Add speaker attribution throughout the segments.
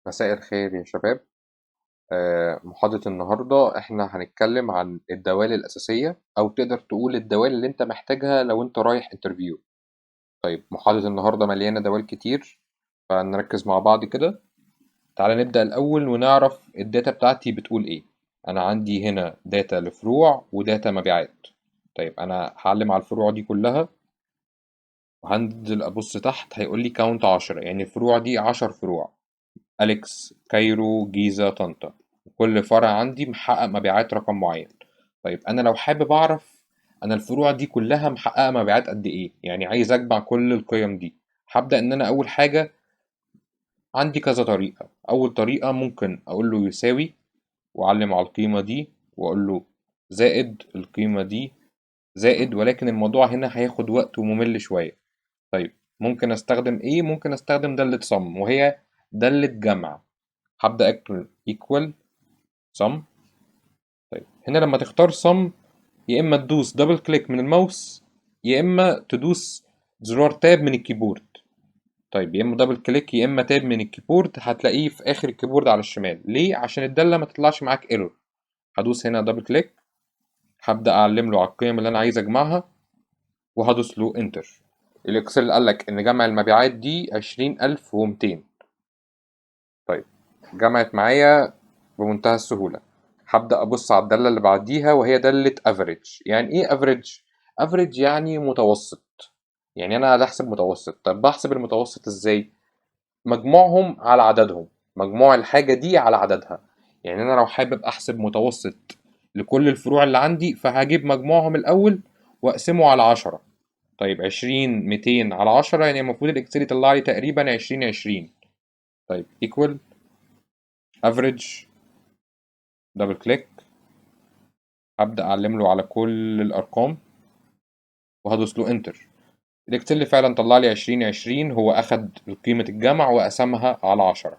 Speaker 1: مساء الخير يا شباب. محاضرة النهاردة احنا هنتكلم عن الدوال الأساسية أو تقدر تقول الدوال اللي انت محتاجها لو انت رايح انترفيو. طيب محاضرة النهاردة مليانة دوال كتير، فنركز مع بعض كده. تعالى نبدأ الأول ونعرف الداتا بتاعتي بتقول ايه. أنا عندي هنا داتا لفروع وداتا مبيعات. طيب أنا هعلم على الفروع دي كلها وهنزل أبص تحت هيقول لي كاونت 10، يعني الفروع دي 10 فروع: أليكس، كايرو، جيزة، طنطا. كل فرع عندي محقق مبيعات رقم معين. طيب أنا لو حابب أعرف أنا الفروع دي كلها محققة مبيعات قد إيه، يعني عايز أجمع كل القيم دي، هبدأ إن أنا أول حاجة عندي كذا طريقة. أول طريقة ممكن أقول له يساوي وأعلم على القيمة دي وأقول له زائد القيمة دي زائد، ولكن الموضوع هنا هياخد وقت وممل شوية. طيب ممكن أستخدم إيه؟ ممكن أستخدم دالة صم وهي دالة جمع. هبدأ أكتب equal sum. طيب هنا لما تختار sum يا إما تدوس دبل كليك من الماوس يا إما تدوس زرار تاب من الكيبورد. طيب يا إما دبل كليك يا إما تاب من الكيبورد، هتلاقيه في آخر الكيبورد على الشمال. ليه؟ عشان الدالة ما تطلعش معاك ايرور. هدوس هنا دبل كليك، هبدأ أعلم له على القيم اللي أنا عايز أجمعها وهدوس له انتر. الإكسل قالك إن جمع المبيعات دي 20200. طيب جمعت معايا بمنتهى السهولة. هبدأ أبص على الدالة اللي بعديها وهي دالة average. يعني إيه average؟ average يعني متوسط، يعني أنا هحسب متوسط. طب بحسب المتوسط إزاي؟ مجموعهم على عددهم، مجموع الحاجة دي على عددها. يعني أنا لو حابب أحسب متوسط لكل الفروع اللي عندي فهجيب مجموعهم الأول وأقسمه على 10. طيب 200 على 10 يعني المفروض الإكسل يطلع لي تقريبا 20. طيب equal average، دبل كليك، هبدأ أعلم له على كل الأرقام وهدوس له انتر. الاكسل فعلا طلع لي 20. هو أخد قيمة الجمع وقسمها على 10،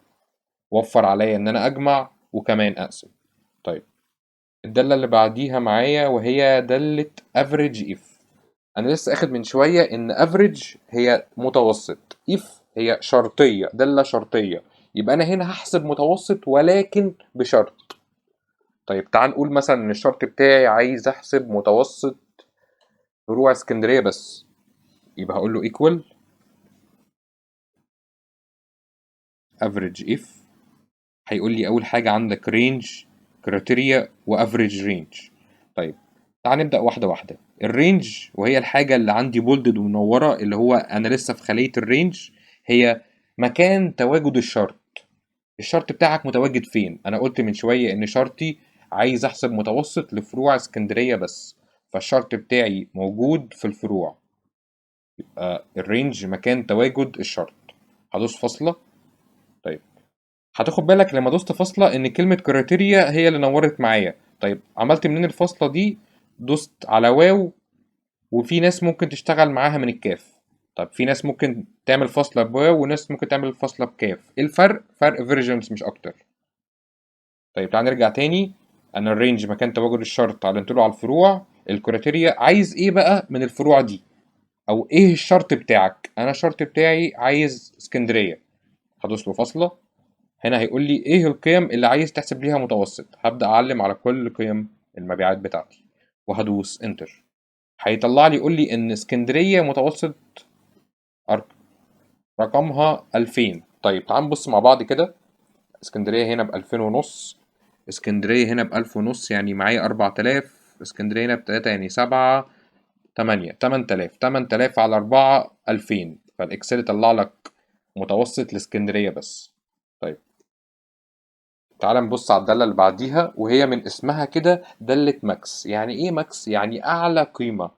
Speaker 1: وفر عليا إن أنا أجمع وكمان أقسم. طيب الدالة اللي بعديها معايا وهي دالة average if. أنا لسه أخد من شوية إن average هي متوسط، if هي شرطية، دالة شرطية. يبقى أنا هنا هحسب متوسط ولكن بشرط. طيب تعال نقول مثلا إن الشرط بتاعي عايز أحسب متوسط فروع اسكندرية بس. يبقى هقول له equal average if. هيقول لي أول حاجة عندك range criteria و average range. طيب تعال نبدأ واحدة واحدة. الرينج وهي الحاجة اللي عندي بولدد ومنورة، اللي هو أنا لسه في خلية الرينج، هي مكان تواجد الشرط. الشرط بتاعك متواجد فين؟ أنا قلت من شوية إن شرطي عايز أحسب متوسط لفروع اسكندرية بس، فالشرط بتاعي موجود في الفروع. الرينج مكان تواجد الشرط. هدوس فاصلة. طيب هتاخد بالك لما دوست فاصلة إن كلمة كريتيريا هي اللي نورت معايا. طيب عملت منين الفاصلة دي؟ دوست على واو، وفي ناس ممكن تشتغل معاها من الكاف. طب في ناس ممكن تعمل فاصلة بواو وناس ممكن تعمل فاصلة بكاف. ايه الفرق؟ فرق فيرجنز مش أكتر. طيب تعال نرجع تاني. أنا الرينج مكان تواجد الشرط علمت له على الفروع. الكريتيريا عايز ايه بقى من الفروع دي؟ أو ايه الشرط بتاعك؟ أنا الشرط بتاعي عايز اسكندرية. هدوس له فاصلة. هنا هيقول لي ايه القيم اللي عايز تحسب ليها متوسط. هبدأ أعلم على كل قيم المبيعات بتاعتي وهدوس انتر. هيطلع لي يقول لي ان اسكندرية متوسط رقمها 2000. طيب تعال نبص مع بعض كده. اسكندرية هنا ب2000 ونص، اسكندرية هنا ب1000 ونص، يعني معايا 4000. اسكندرية هنا بتلاتة يعني 7 8 8000. 8000 على 4 2000. فالإكسل يطلع لك متوسط لاسكندرية بس. طيب تعال نبص على الدالة اللي بعديها وهي من اسمها كده دالة ماكس. يعني ايه ماكس؟ يعني أعلى قيمة.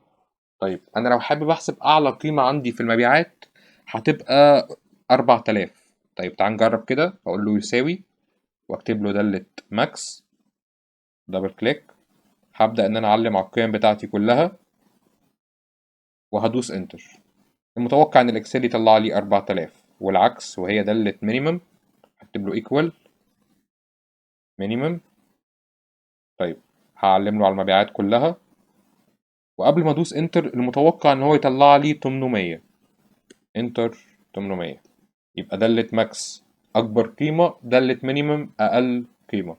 Speaker 1: طيب أنا لو حابب أحسب أعلى قيمة عندي في المبيعات هتبقى 4000. طيب تعال نجرب كده. أقول له يساوي وأكتب له دالة ماكس، دبل كليك، هبدأ إن أنا أعلم على القيم بتاعتي كلها وهدوس انتر. المتوقع إن الإكسل يطلع لي 4000 والعكس وهي دالة مينيمم. هكتب له equal minimum. طيب هعلم له على المبيعات كلها وقبل ما ادوس انتر المتوقع ان هو يطلع لي 800. انتر 800. يبقى دالة ماكس أكبر قيمة، دالة مينيمم أقل قيمة.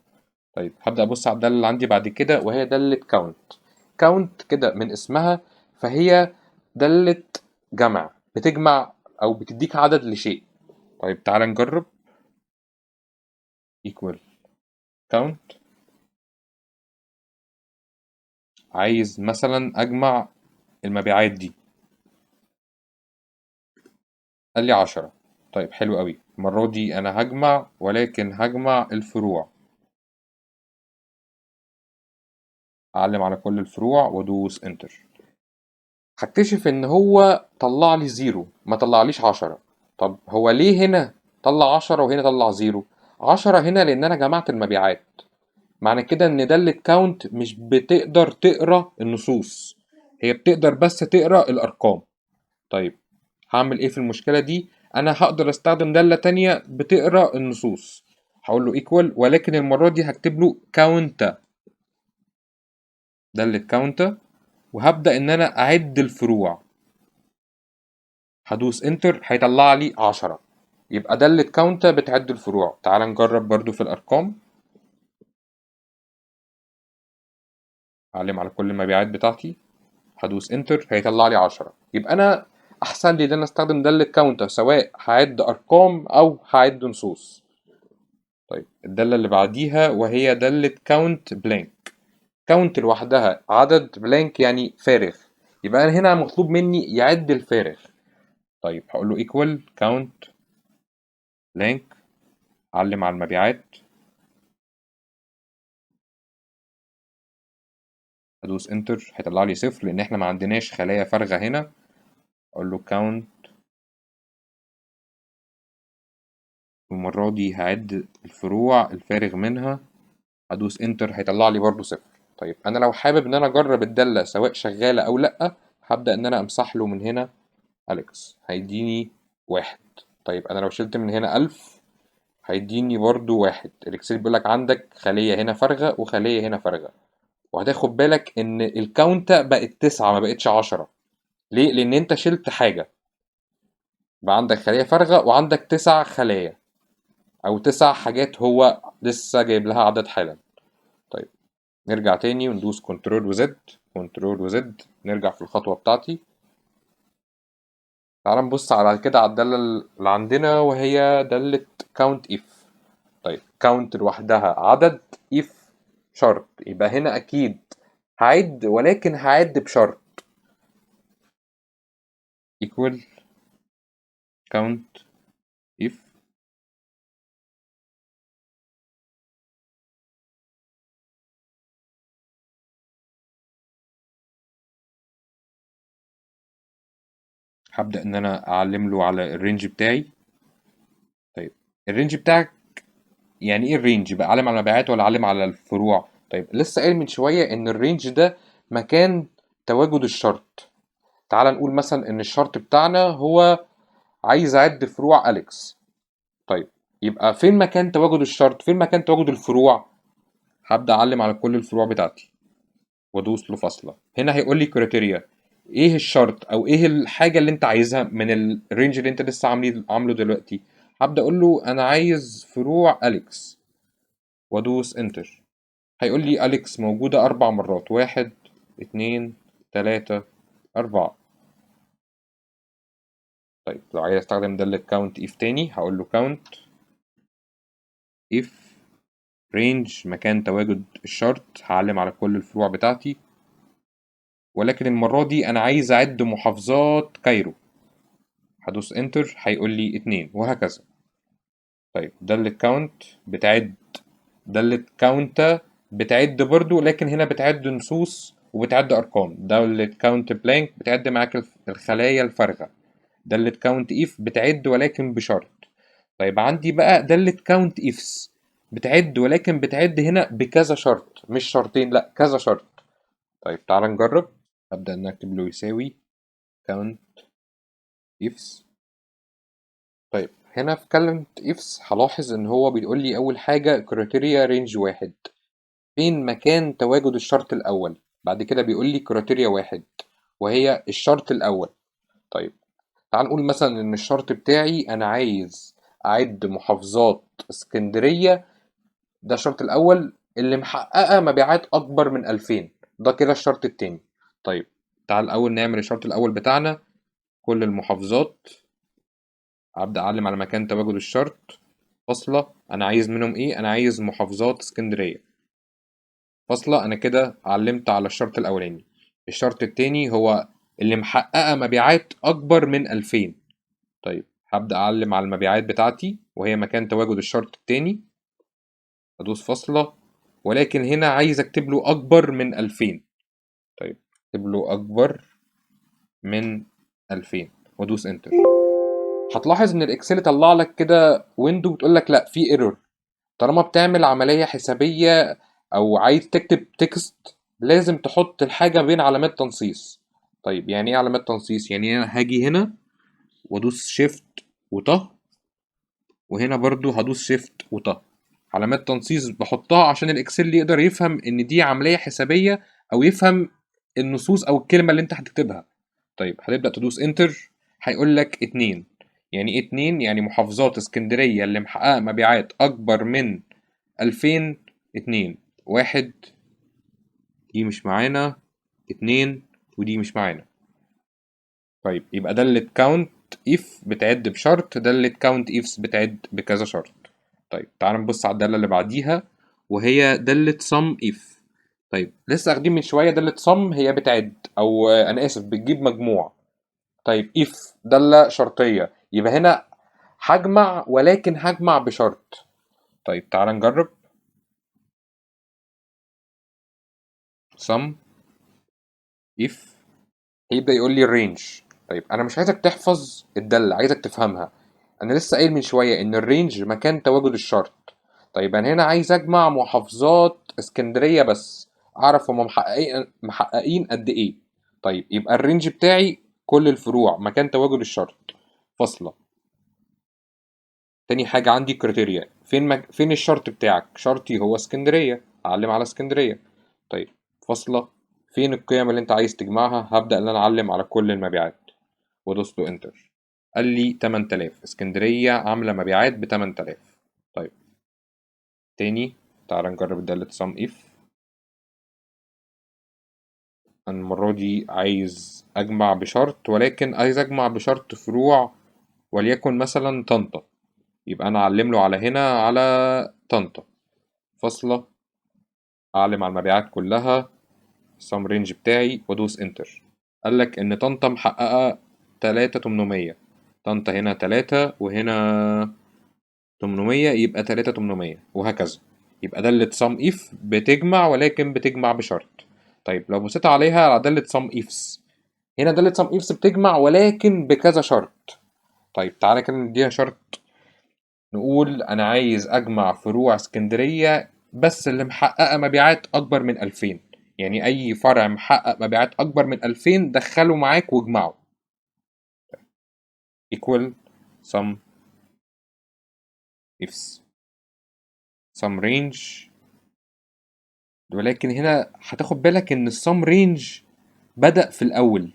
Speaker 1: طيب هبدأ أبص على الدالة اللي عندي بعد كده، وهي دالة كاونت. كاونت كده من اسمها، فهي دالة جمع، بتجمع أو بتديك عدد لشيء. طيب تعالى نجرب. equal count. عايز مثلا أجمع المبيعات دي، قال لي 10. طيب حلو قوي، المرة دي أنا هجمع، ولكن هجمع الفروع. أعلم على كل الفروع وأدوس انتر. هكتشف إن هو طلع لي زيرو، ما طلعليش 10. طب هو ليه هنا طلع 10 وهنا طلع زيرو؟ 10 هنا لأن أنا جمعت المبيعات. معنى كده إن دالة كاونت مش بتقدر تقرا النصوص، هي بتقدر بس تقرا الأرقام. طيب هعمل إيه في المشكلة دي؟ أنا هقدر أستخدم دالة تانية بتقرا النصوص. هقول له equal، ولكن المرة دي هكتب له كاونت، دالة كاونت، وهبدأ إن أنا أعد الفروع. هدوس انتر هيطلع لي 10. يبقى دالة كاونت بتعد الفروع. تعال نجرب برضو في الأرقام. أعلم على كل المبيعات بتاعتي، هدوس انتر هيطلع لي 10. يبقى أنا أحسن لي إن أنا أستخدم دالة كاونت، سواء هعد أرقام أو هعد نصوص. طيب الدالة اللي بعديها وهي دالة كاونت بلانك. كاونت لوحدها عدد، بلانك يعني فارغ، يبقى أنا هنا مطلوب مني يعد الفارغ. طيب هقول له equal count blank، علم على المبيعات، ادوس انتر هيطلع لي 0 لان احنا ما عندناش خلايا فارغه هنا. اقول له count، المره دي هعد الفروع الفارغ منها، ادوس انتر هيطلع لي برضو 0. طيب انا لو حابب ان انا اجرب الداله سواء شغاله او لا، هبدا ان انا امسح له من هنا اليكس، هيديني 1. طيب انا لو شلت من هنا 1000 هيديني برضو 1. الاكسل بيقول لك عندك خليه هنا فارغه وخليه هنا فارغه، وهتاخد بالك ان الكاونتة بقت 9 ما بقتش 10. ليه؟ لان انت شلت حاجة، بقى عندك خلية فارغة وعندك 9 خلايا، او 9 حاجات هو لسه جايب لها عدد حالا. طيب نرجع تاني وندوس كنترول وزد، كنترول وزد، نرجع في الخطوة بتاعتي. تعال نبص على كده على الدالة اللي عندنا وهي دالة count if. طيب count لوحدها عدد، if شرط، يبقى هنا اكيد هعد، ولكن هعد بشرط. equal count if. هبدأ إن أنا أعلم له على الرينج بتاعي. طيب الرينج بتاعك يعني إيه الرينج بقى؟ أعلم على المبيعات ولا أعلم على الفروع؟ طيب لسه قايل من شوية إن الرينج ده مكان تواجد الشرط. تعال نقول مثلا إن الشرط بتاعنا هو عايز أعد فروع أليكس. طيب يبقى فين مكان تواجد الشرط؟ فين مكان تواجد الفروع؟ هبدأ أعلم على كل الفروع بتاعتي وادوس له فاصلة. هنا هيقول لي كريتيريا، ايه الشرط او ايه الحاجة اللي انت عايزها من الرينج اللي انت لسه عامله دلوقتي. هبدأ اقول له انا عايز فروع أليكس وادوس انتر. هيقول لي أليكس موجودة 4 مرات، 1 2 3 4. طيب لو عايز استخدم دالة كاونت اف تاني هقول له كاونت اف رينج مكان تواجد الشرط، هعلم على كل الفروع بتاعتي، ولكن المرة دي أنا عايز أعد محافظات كايرو. هدوس انتر هيقول لي 2 وهكذا. طيب دالة كاونت بتعد، دالة كاونت بتعد برضو، لكن هنا بتعد نصوص وبتعد أرقام. دالة كاونت بلانك بتعد معاك الخلايا الفارغة. دالة كاونت إف بتعد ولكن بشرط. طيب عندي بقى دالة كاونت إفس، بتعد ولكن بتعد هنا بكذا شرط، مش شرطين، لأ كذا شرط. طيب تعال نجرب. هبدأ إن أكتب له يساوي كاونت إفس. طيب هنا في كلمة ifs هلاحظ إن هو بيقول لي أول حاجة كريتيريا رينج 1، فين مكان تواجد الشرط الأول. بعد كده بيقول لي كريتيريا 1 وهي الشرط الأول. طيب تعال نقول مثلا إن الشرط بتاعي أنا عايز أعد محافظات اسكندرية، ده الشرط الأول، اللي محققة مبيعات أكبر من 2000، ده كده الشرط التاني. طيب تعال الأول نعمل الشرط الأول بتاعنا. كل المحافظات، أبدأ أعلم على مكان تواجد الشرط، فاصلة، أنا عايز منهم إيه؟ أنا عايز محافظات اسكندرية، فاصلة. أنا كده علمت على الشرط الأولاني. الشرط التاني هو اللي محققة مبيعات أكبر من 2000. طيب هبدأ أعلم على المبيعات بتاعتي وهي مكان تواجد الشرط التاني، أدوس فاصلة، ولكن هنا عايز أكتب له أكبر من 2000. طيب أكتب له أكبر من 2000 وأدوس إنتر. هتلاحظ إن الإكسل طلع لك كده ويندو بتقول لك لأ، في ايرور. طالما بتعمل عملية حسابية أو عايز تكتب تكست، لازم تحط الحاجة بين علامات تنصيص. طيب يعني إيه علامات تنصيص؟ يعني أنا هاجي هنا وأدوس شيفت وطه، وهنا برضو هدوس شيفت وطه. علامات تنصيص بحطها عشان الإكسل يقدر يفهم إن دي عملية حسابية، أو يفهم النصوص أو الكلمة اللي أنت هتكتبها. طيب هتبدأ تدوس انتر، هيقول لك 2. يعني ايه 2؟ يعني محافظات اسكندرية اللي محققة مبيعات أكبر من 2000. 2، 1 دي مش معانا، 2 ودي مش معانا. طيب يبقى دالة count if بتعد بشرط، دالة count ifs بتعد بكذا شرط. طيب تعال نبص على الدالة اللي بعديها، وهي دالة sum if. طيب لسه واخدين من شوية دالة sum هي بتعد، أو أنا آسف بتجيب مجموع. طيب if دالة شرطية، يبقى هنا هجمع، ولكن هجمع بشرط. طيب تعال نجرب sum if، هيبدأ يقول لي الرينج. طيب أنا مش عايزك تحفظ الدالة، عايزك تفهمها. أنا لسه قايل من شوية إن الرينج مكان تواجد الشرط. طيب أنا هنا عايز أجمع محافظات اسكندرية بس، أعرف هما محققين قد إيه. طيب يبقى الرينج بتاعي كل الفروع مكان تواجد الشرط، فاصلة. تاني حاجة عندي كريتيريا، فين الشرط بتاعك؟ شرطي هو اسكندرية، أعلم على اسكندرية. طيب فاصلة، فين القيم اللي أنت عايز تجمعها؟ هبدأ إن أنا أعلم على كل المبيعات ودوست انتر. قال لي 8000، اسكندرية عاملة مبيعات ب 8000. طيب تاني تعال نجرب الدالة sum if. أنا المرة دي عايز أجمع بشرط، ولكن عايز أجمع بشرط فروع، وليكن مثلا طنطا. يبقى أنا أعلم له على هنا على طنطا، فاصلة، أعلم على المبيعات كلها، sum range بتاعي وأدوس انتر. قال لك إن طنطا محققة 3800. طنطا هنا 3 وهنا 800، يبقى 3800 وهكذا. يبقى دالة sum if بتجمع، ولكن بتجمع بشرط. طيب لو بصيت عليها على دالة sum ifs، هنا دالة sum ifs بتجمع ولكن بكذا شرط. طيب تعالى كده نديها شرط، نقول أنا عايز أجمع فروع اسكندرية بس اللي محققة مبيعات أكبر من 2000. يعني أي فرع محقق مبيعات أكبر من 2000 دخله معاك واجمعه. equal sum ifs sum range. ولكن هنا هتاخد بالك إن السم رينج بدأ في الأول.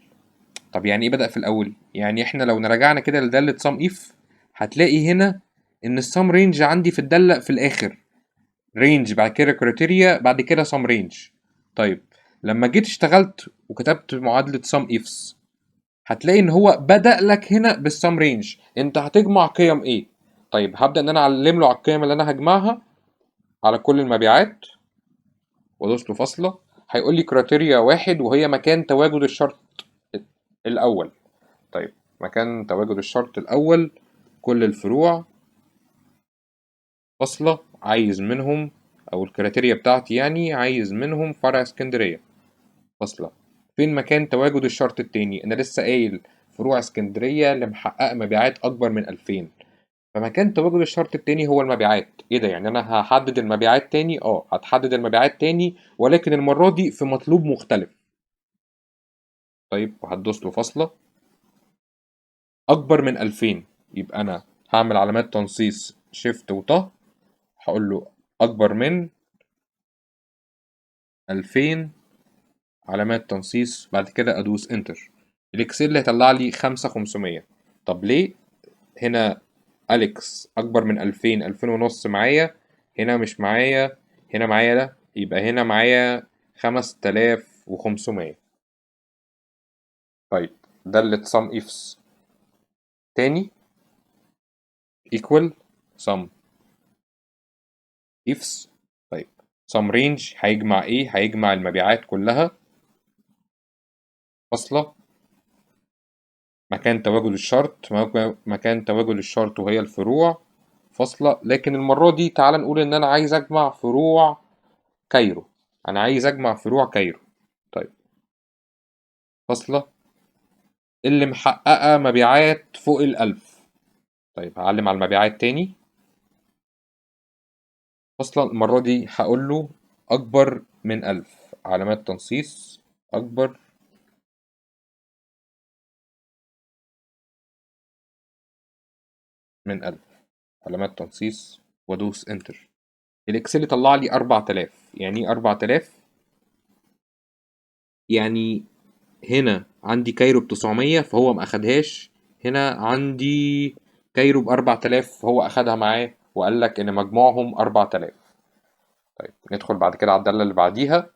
Speaker 1: طب يعني إيه بدأ في الأول؟ يعني إحنا لو نرجعنا كده لدالة sum if، هتلاقي هنا إن السم رينج عندي في الدالة في الآخر، رينج بعد كده كريتيريا بعد كده sum رينج. طيب لما جيت اشتغلت وكتبت معادلة sum ifs، هتلاقي إن هو بدأ لك هنا بالسم رينج، أنت هتجمع قيم إيه؟ طيب هبدأ إن أنا أعلم له على القيم اللي أنا هجمعها على كل المبيعات وادوس له فاصلة. هيقول لي كريتيريا 1 وهي مكان تواجد الشرط الأول. طيب مكان تواجد الشرط الأول كل الفروع، فاصلة، عايز منهم، أو الكريتيريا بتاعتي يعني عايز منهم فرع اسكندرية، فاصلة. فين مكان تواجد الشرط التاني؟ أنا لسه قايل فروع اسكندرية اللي محققة مبيعات أكبر من 2000. فمكان تواجد الشرط التاني هو المبيعات. ايه ده؟ يعني انا هحدد المبيعات تاني؟ هتحدد المبيعات تاني، ولكن المرة دي في مطلوب مختلف. طيب وهتدوس له فاصلة، أكبر من 2000. يبقى أنا هعمل علامات تنصيص شيفت وطه، هقول له أكبر من 2000، علامات تنصيص، بعد كده أدوس انتر. الإكسل هيطلع لي 5500. طب ليه هنا أليكس أكبر من 2000، 2500 معايا، هنا مش معايا، هنا معايا، ده يبقى هنا معايا 5500. طيب دالة sum ifs تاني equal sum ifs. طيب sum range هيجمع ايه؟ هيجمع المبيعات كلها فاصلة مكان تواجد الشرط، مكان تواجد الشرط وهي الفروع فاصلة. لكن المرة دي تعال نقول إن أنا عايز أجمع فروع كايرو، أنا عايز أجمع فروع كايرو. طيب فاصلة اللي محققة مبيعات فوق 1000. طيب هعلم على المبيعات تاني فاصلة. المرة دي هقول له أكبر من 1000، علامات تنصيص أكبر من 1000، علامات تنصيص وأدوس انتر. الإكسل طلع لي 4000. يعني إيه 4000؟ يعني هنا عندي كايرو ب900 فهو ما أخدهاش، هنا عندي كايرو ب4000 فهو أخدها معاه وقال لك إن مجموعهم 4000. طيب ندخل بعد كده على الدالة اللي بعديها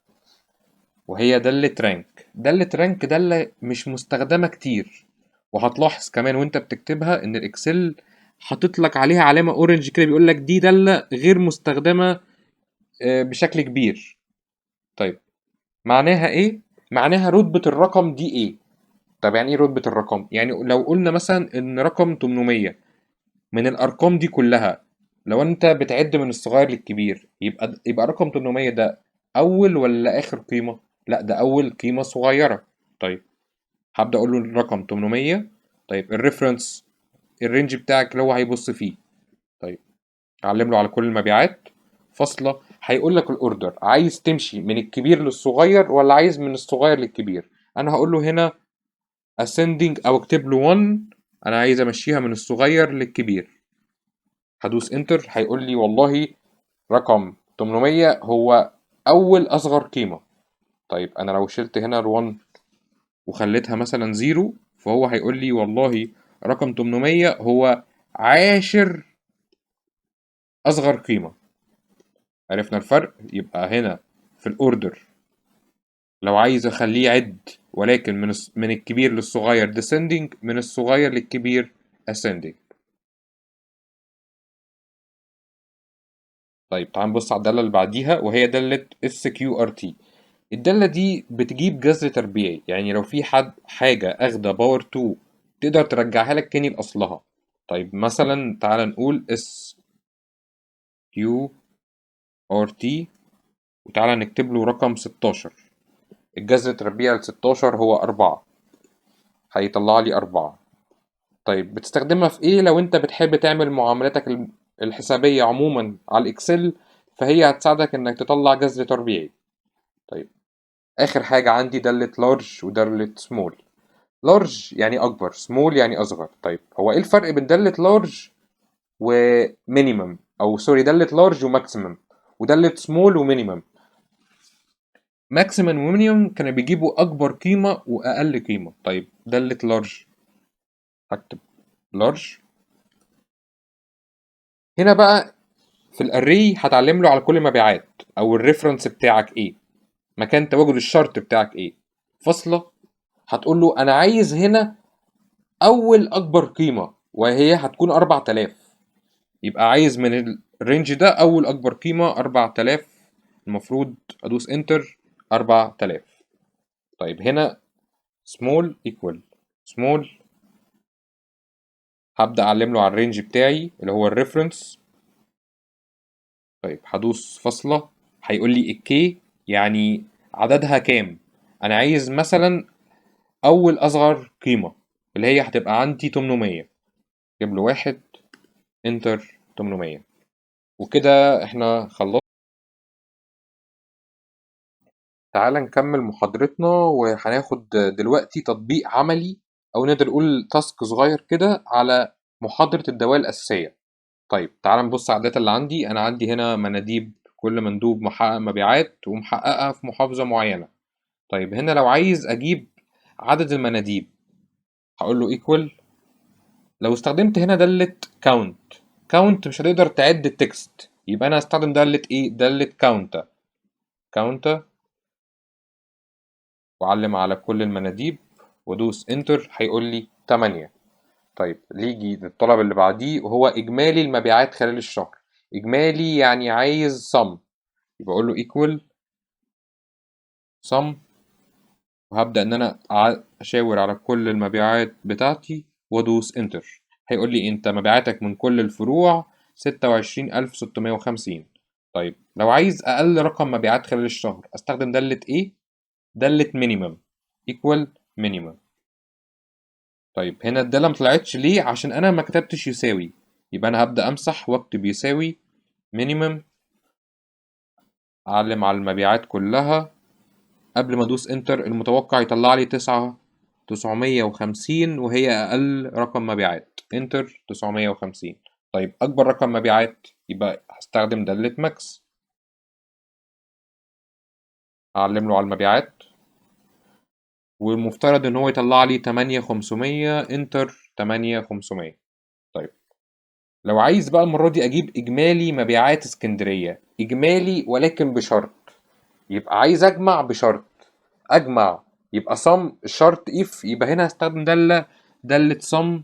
Speaker 1: وهي دالة رانك. دالة رانك دالة مش مستخدمة كتير، وهتلاحظ كمان وانت بتكتبها ان الاكسل حاطط لك عليها علامة اورنج كده بيقول لك دي دالة غير مستخدمة بشكل كبير. طيب معناها ايه؟ معناها رتبة الرقم دي ايه؟ طب يعني ايه رتبة الرقم؟ يعني لو قلنا مثلا ان رقم 800 من الارقام دي كلها، لو انت بتعد من الصغير للكبير يبقى رقم 800 ده اول ولا اخر قيمة؟ لا ده اول قيمة صغيرة. طيب هبدأ اقول له الرقم 800. طيب الريفرنس الرينج بتاعك اللي هو هيبص فيه. طيب اعلم له على كل المبيعات فاصلة. هيقول لك الاوردر عايز تمشي من الكبير للصغير ولا عايز من الصغير للكبير. انا هقول له هنا ascending او اكتب له 1، انا عايز امشيها من الصغير للكبير. هدوس انتر هيقول لي والله رقم 800 هو اول اصغر قيمة. طيب انا لو شلت هنا ال1 وخليتها مثلا 0 فهو هيقول لي والله رقم 800 هو عاشر اصغر قيمة. عرفنا الفرق؟ يبقى هنا في الاوردر لو عايز اخليه يعد ولكن من الكبير للصغير descending، من الصغير للكبير ascending. طيب تعال نبص على الدالة اللي بعديها وهي دالة SQRT. الدالة دي بتجيب جذر تربيعي، يعني لو في حاجة اخدة باور 2 تقدر ترجعها لك تاني لأصلها. طيب مثلا تعال نقول SQRT وتعالى نكتب له رقم 16. الجذر التربيعي ل 16 هو 4، هيطلع لي 4. طيب بتستخدمها في ايه؟ لو انت بتحب تعمل معاملاتك الحسابية عموما على الاكسل فهي هتساعدك انك تطلع جذر تربيعي. طيب اخر حاجة عندي دالة لارج ودالة سمول. لارج يعني اكبر، سمول يعني اصغر. طيب هو ايه الفرق بين دالة لارج ومينيمم، او سوري دالة لارج وماكسيمم ودالة سمول ومينيمم؟ ماكسيمم ومينيمم كانوا بيجيبوا اكبر قيمة واقل قيمة. طيب دالة لارج هكتب لارج. هنا بقى في الاري هتعلم له على كل مبيعات او الريفرنس بتاعك ايه، مكان تواجد الشرط بتاعك ايه فاصلة. هتقول له انا عايز هنا اول اكبر قيمة وهي هتكون 4000، يبقى عايز من الرينج ده اول اكبر قيمة 4000. المفروض ادوس انتر 4000. طيب هنا small equal small، هبدأ اعلم له على الرينج بتاعي اللي هو الريفرنس. طيب هدوس فاصلة هيقول لي الكي يعني عددها كام. انا عايز مثلا اول اصغر قيمة اللي هي هتبقى عندي 800. جيب له واحد انتر 800. وكده احنا خلصنا. تعال نكمل محاضرتنا وهناخد دلوقتي تطبيق عملي او نقدر نقول تاسك صغير كده على محاضرة الدوال الأساسية. طيب تعال نبص على الداتا اللي عندي. انا عندي هنا مناديب، كل مندوب محقق مبيعات ومحققها في محافظة معينة. طيب هنا لو عايز اجيب عدد المناديب هقول له equal لو استخدمت هنا دالة كاونت مش هتقدر تعد التكست، يبقى انا هستخدم دالة ايه؟ دالة كاونت واعلم على كل المناديب وادوس انتر هيقول لي 8. طيب نيجي للطلب اللي بعديه وهو اجمالي المبيعات خلال الشهر. اجمالي يعني عايز sum، يبقى اقول له equal sum، وهبدأ ان انا اشاور على كل المبيعات بتاعتي وادوس انتر. هيقول لي انت مبيعاتك من كل الفروع 26650. طيب لو عايز اقل رقم مبيعات خلال الشهر استخدم دالة ايه؟ دالة minimum equal minimum. طيب هنا الدالة مطلعتش ليه؟ عشان انا ما كتبتش يساوي، يبقى انا هبدأ امسح واكتب يساوي minimum، اعلم على المبيعات كلها. قبل ما ادوس انتر المتوقع يطلع لي 950 وهي اقل رقم مبيعات، انتر 950. طيب اكبر رقم مبيعات يبقى هستخدم دالة ماكس، اعلم له على المبيعات والمفترض ان هو يطلع لي 8500، انتر 8500. طيب لو عايز بقى المرة دي اجيب اجمالي مبيعات اسكندرية، اجمالي ولكن بشرط، يبقى عايز اجمع بشرط، اجمع يبقى sum شرط if، يبقى هنا هستخدم دالة sum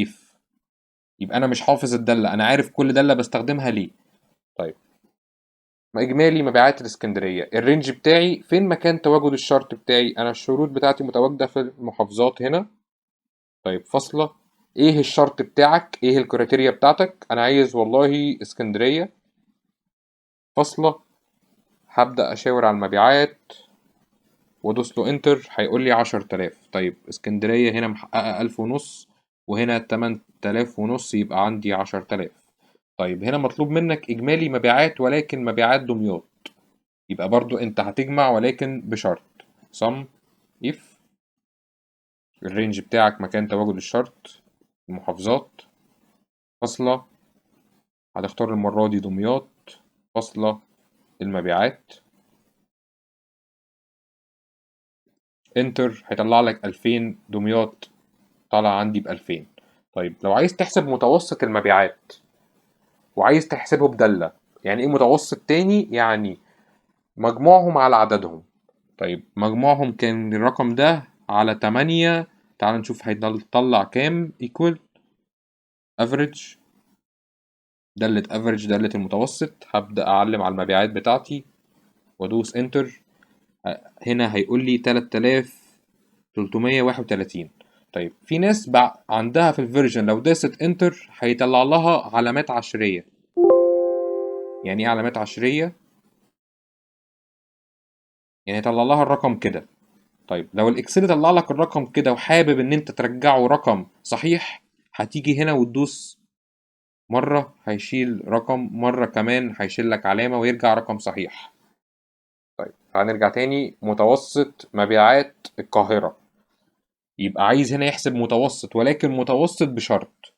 Speaker 1: if. يبقى انا مش حافظ الدالة، انا عارف كل دالة بستخدمها ليه. طيب ما اجمالي مبيعات الاسكندرية، الرينج بتاعي فين مكان تواجد الشرط بتاعي؟ انا الشروط بتاعتي متواجدة في المحافظات هنا. طيب فاصلة، ايه الشرط بتاعك؟ ايه الكريتيريا بتاعتك؟ انا عايز والله اسكندرية، فاصلة، هبدأ اشاور على المبيعات وادوس له انتر هيقول لي 10000. طيب اسكندرية هنا محققة 1500 وهنا 8500، يبقى عندي 10000. طيب هنا مطلوب منك إجمالي مبيعات ولكن مبيعات دمياط، يبقى برضو أنت هتجمع ولكن بشرط sum if الرينج بتاعك مكان تواجد الشرط المحافظات، فاصلة، هتختار المرة دي دمياط، فاصلة، المبيعات، انتر هيطلع لك 2000. دمياط طالع عندي ب2000. طيب لو عايز تحسب متوسط المبيعات وعايز تحسبه بدالة، يعني ايه متوسط تاني؟ يعني مجموعهم على عددهم. طيب مجموعهم كان الرقم ده على 8، تعال نشوف هيطلع كام. equal average، دالة average دالة المتوسط، هبدأ أعلم على المبيعات بتاعتي وأدوس انتر. هنا هيقول لي 3331. طيب في ناس عندها في الفيرجن لو داست انتر هيطلع لها علامات عشرية. يعني ايه علامات عشرية؟ يعني يطلع لها الرقم كده. طيب لو الاكسل طلع لك الرقم كده وحابب ان انت ترجعه رقم صحيح، هتيجي هنا وتدوس مرة هيشيل رقم، مرة كمان هيشيل لك علامة ويرجع رقم صحيح. طيب هنرجع تاني، متوسط مبيعات القاهرة، يبقى عايز هنا يحسب متوسط ولكن متوسط بشرط،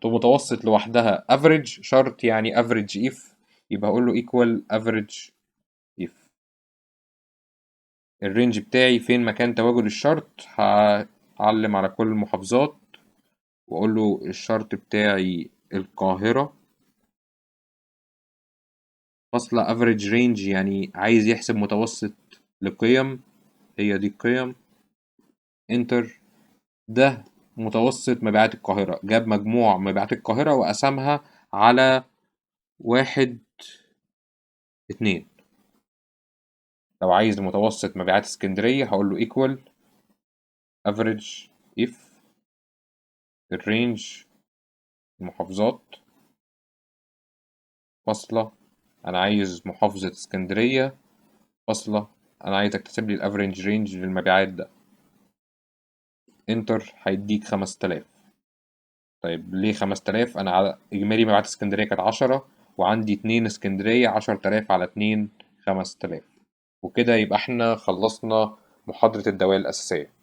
Speaker 1: متوسط لوحدها average شرط يعني average if، يبقى اقول له equal average if. الرينج بتاعي فين مكان تواجد الشرط، هعلم على كل المحافظات واقول له الشرط بتاعي القاهرة، فاصلة average range يعني عايز يحسب متوسط لقيم، هي دي القيم، انتر. ده متوسط مبيعات القاهرة، جاب مجموع مبيعات القاهرة وقسمها على 1 2. لو عايز متوسط مبيعات اسكندرية هقول له equal average if الرينج المحافظات، فاصلة، أنا عايز محافظة اسكندرية، فاصلة، أنا عايزك تحسب لي الافريج رينج للمبيعات ده، انتر هيديك 5000. طيب ليه 5000؟ أنا على إجمالي مبيعات اسكندرية كانت 10 وعندي 2 اسكندرية، 10000 على 2 5000. وكده يبقى احنا خلصنا محاضرة الدوال الأساسية.